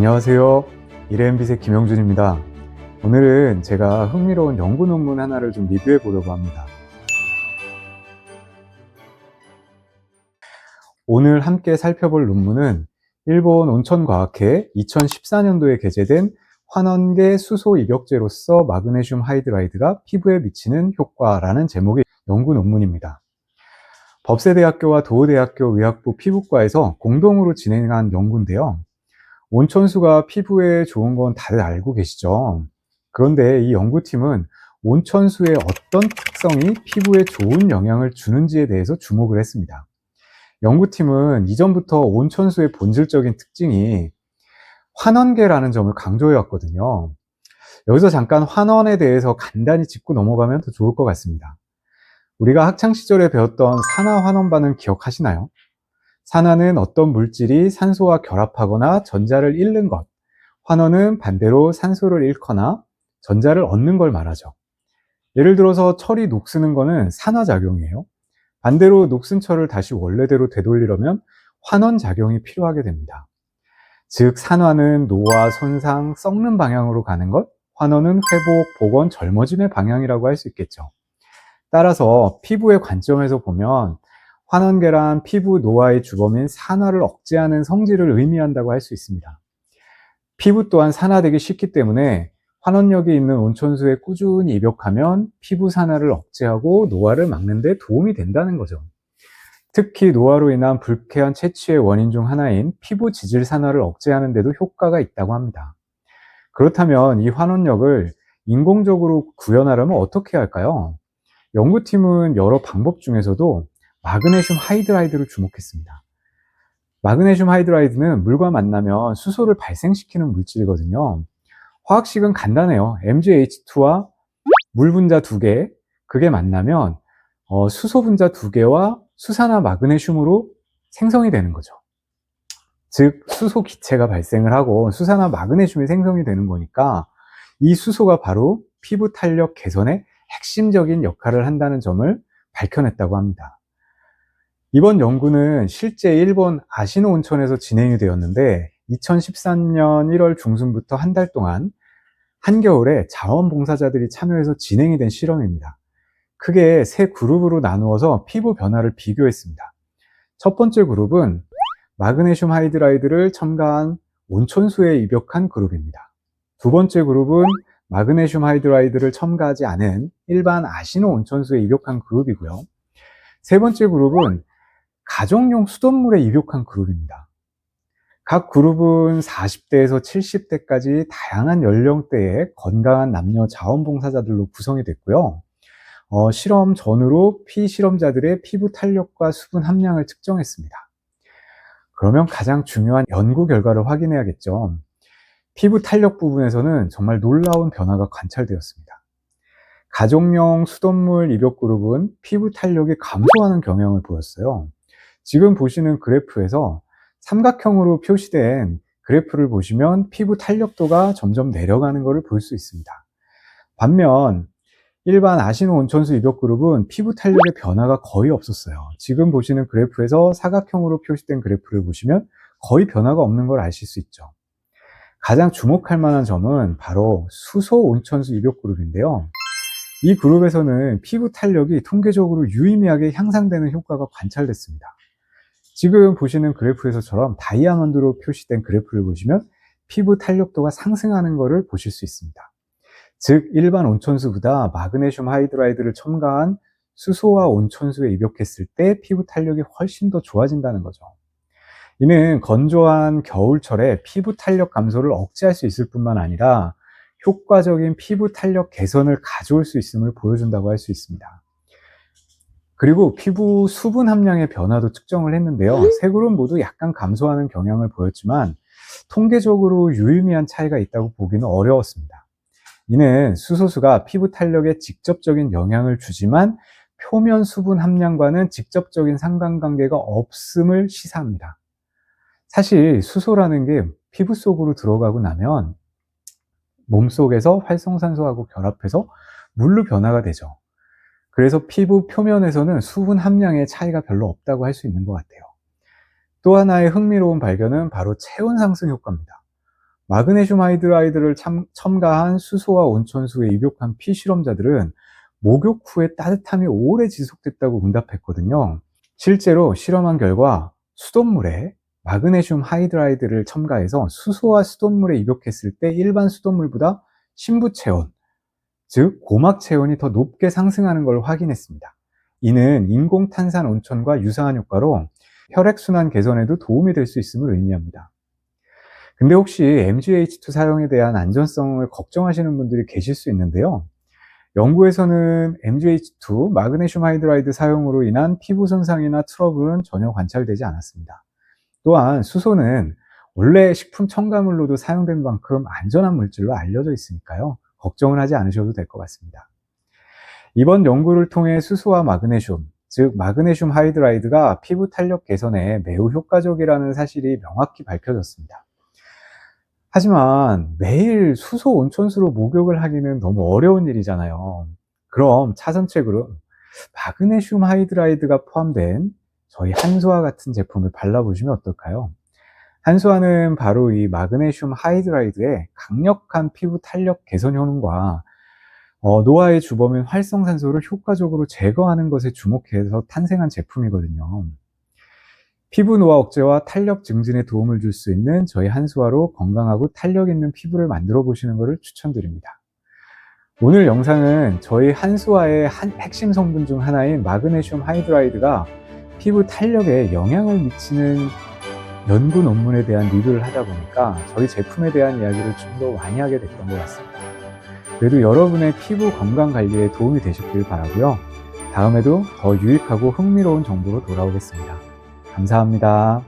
안녕하세요. 이레인빛의 김영준입니다. 오늘은 제가 흥미로운 연구 논문 하나를 좀 리뷰해 보려고 합니다. 오늘 함께 살펴볼 논문은 일본 온천과학회 2014년도에 게재된 환원계 수소 입욕제로서 마그네슘 하이드라이드가 피부에 미치는 효과라는 제목의 연구 논문입니다. 법세대학교와 도우대학교 의학부 피부과에서 공동으로 진행한 연구인데요. 온천수가 피부에 좋은 건 다들 알고 계시죠? 그런데 이 연구팀은 온천수의 어떤 특성이 피부에 좋은 영향을 주는지에 대해서 주목을 했습니다. 연구팀은 이전부터 온천수의 본질적인 특징이 환원계라는 점을 강조해 왔거든요. 여기서 잠깐 환원에 대해서 간단히 짚고 넘어가면 더 좋을 것 같습니다. 우리가 학창시절에 배웠던 산화환원반응 기억하시나요? 산화는 어떤 물질이 산소와 결합하거나 전자를 잃는 것, 환원은 반대로 산소를 잃거나 전자를 얻는 걸 말하죠. 예를 들어서 철이 녹쓰는 거는 산화작용이에요. 반대로 녹슨 철을 다시 원래대로 되돌리려면 환원작용이 필요하게 됩니다. 즉 산화는 노화, 손상, 썩는 방향으로 가는 것, 환원은 회복, 복원, 젊어짐의 방향이라고 할 수 있겠죠. 따라서 피부의 관점에서 보면 환원계란 피부 노화의 주범인 산화를 억제하는 성질을 의미한다고 할 수 있습니다. 피부 또한 산화되기 쉽기 때문에 환원력이 있는 온천수에 꾸준히 입욕하면 피부 산화를 억제하고 노화를 막는 데 도움이 된다는 거죠. 특히 노화로 인한 불쾌한 채취의 원인 중 하나인 피부 지질 산화를 억제하는 데도 효과가 있다고 합니다. 그렇다면 이 환원력을 인공적으로 구현하려면 어떻게 할까요? 연구팀은 여러 방법 중에서도 마그네슘 하이드라이드를 주목했습니다. 마그네슘 하이드라이드는 물과 만나면 수소를 발생시키는 물질이거든요. 화학식은 간단해요. MgH2와 물 분자 2개, 그게 만나면 수소 분자 2개와 수산화 마그네슘으로 생성이 되는 거죠. 즉 수소 기체가 발생을 하고 수산화 마그네슘이 생성이 되는 거니까 이 수소가 바로 피부 탄력 개선에 핵심적인 역할을 한다는 점을 밝혀냈다고 합니다. 이번 연구는 실제 일본 아시노 온천에서 진행이 되었는데 2013년 1월 중순부터 한 달 동안 한겨울에 자원봉사자들이 참여해서 진행이 된 실험입니다. 크게 세 그룹으로 나누어서 피부 변화를 비교했습니다. 첫 번째 그룹은 마그네슘 하이드라이드를 첨가한 온천수에 입욕한 그룹입니다. 두 번째 그룹은 마그네슘 하이드라이드를 첨가하지 않은 일반 아시노 온천수에 입욕한 그룹이고요. 세 번째 그룹은 가정용 수돗물에 입욕한 그룹입니다. 각 그룹은 40대에서 70대까지 다양한 연령대의 건강한 남녀 자원봉사자들로 구성이 됐고요. 실험 전후로 피실험자들의 피부 탄력과 수분 함량을 측정했습니다. 그러면 가장 중요한 연구 결과를 확인해야겠죠. 피부 탄력 부분에서는 정말 놀라운 변화가 관찰되었습니다. 가정용 수돗물 입욕 그룹은 피부 탄력이 감소하는 경향을 보였어요. 지금 보시는 그래프에서 삼각형으로 표시된 그래프를 보시면 피부 탄력도가 점점 내려가는 것을 볼 수 있습니다. 반면 일반 아시노 온천수 입욕 그룹은 피부 탄력의 변화가 거의 없었어요. 지금 보시는 그래프에서 사각형으로 표시된 그래프를 보시면 거의 변화가 없는 걸 아실 수 있죠. 가장 주목할 만한 점은 바로 수소 온천수 입욕 그룹인데요. 이 그룹에서는 피부 탄력이 통계적으로 유의미하게 향상되는 효과가 관찰됐습니다. 지금 보시는 그래프에서처럼 다이아몬드로 표시된 그래프를 보시면 피부 탄력도가 상승하는 것을 보실 수 있습니다. 즉 일반 온천수보다 마그네슘 하이드라이드를 첨가한 수소와 온천수에 입욕했을 때 피부 탄력이 훨씬 더 좋아진다는 거죠. 이는 건조한 겨울철에 피부 탄력 감소를 억제할 수 있을 뿐만 아니라 효과적인 피부 탄력 개선을 가져올 수 있음을 보여준다고 할 수 있습니다. 그리고 피부 수분 함량의 변화도 측정을 했는데요. 세 그룹 모두 약간 감소하는 경향을 보였지만 통계적으로 유의미한 차이가 있다고 보기는 어려웠습니다. 이는 수소수가 피부 탄력에 직접적인 영향을 주지만 표면 수분 함량과는 직접적인 상관관계가 없음을 시사합니다. 사실 수소라는 게 피부 속으로 들어가고 나면 몸속에서 활성산소하고 결합해서 물로 변화가 되죠. 그래서 피부 표면에서는 수분 함량의 차이가 별로 없다고 할 수 있는 것 같아요. 또 하나의 흥미로운 발견은 바로 체온 상승 효과입니다. 마그네슘 하이드라이드를 첨가한 수소와 온천수에 입욕한 피실험자들은 목욕 후에 따뜻함이 오래 지속됐다고 응답했거든요. 실제로 실험한 결과 수돗물에 마그네슘 하이드라이드를 첨가해서 수소와 수돗물에 입욕했을 때 일반 수돗물보다 심부 체온, 즉 고막 체온이 더 높게 상승하는 걸 확인했습니다. 이는 인공탄산 온천과 유사한 효과로 혈액순환 개선에도 도움이 될 수 있음을 의미합니다. 근데 혹시 MGH2 사용에 대한 안전성을 걱정하시는 분들이 계실 수 있는데요. 연구에서는 MGH2, 마그네슘 하이드라이드 사용으로 인한 피부 손상이나 트러블은 전혀 관찰되지 않았습니다. 또한 수소는 원래 식품 첨가물로도 사용된 만큼 안전한 물질로 알려져 있으니까요. 걱정을 하지 않으셔도 될 것 같습니다. 이번 연구를 통해 수소와 마그네슘, 즉 마그네슘 하이드라이드가 피부 탄력 개선에 매우 효과적이라는 사실이 명확히 밝혀졌습니다. 하지만 매일 수소 온천수로 목욕을 하기는 너무 어려운 일이잖아요. 그럼 차선책으로 마그네슘 하이드라이드가 포함된 저희 한수화 같은 제품을 발라보시면 어떨까요? 한수화는 바로 이 마그네슘 하이드라이드의 강력한 피부 탄력 개선 효능과 노화의 주범인 활성산소를 효과적으로 제거하는 것에 주목해서 탄생한 제품이거든요. 피부 노화 억제와 탄력 증진에 도움을 줄 수 있는 저희 한수화로 건강하고 탄력 있는 피부를 만들어 보시는 것을 추천드립니다. 오늘 영상은 저희 한수화의 핵심 성분 중 하나인 마그네슘 하이드라이드가 피부 탄력에 영향을 미치는 연구 논문에 대한 리뷰를 하다 보니까 저희 제품에 대한 이야기를 좀 더 많이 하게 됐던 것 같습니다. 그래도 여러분의 피부 건강 관리에 도움이 되셨길 바라고요. 다음에도 더 유익하고 흥미로운 정보로 돌아오겠습니다. 감사합니다.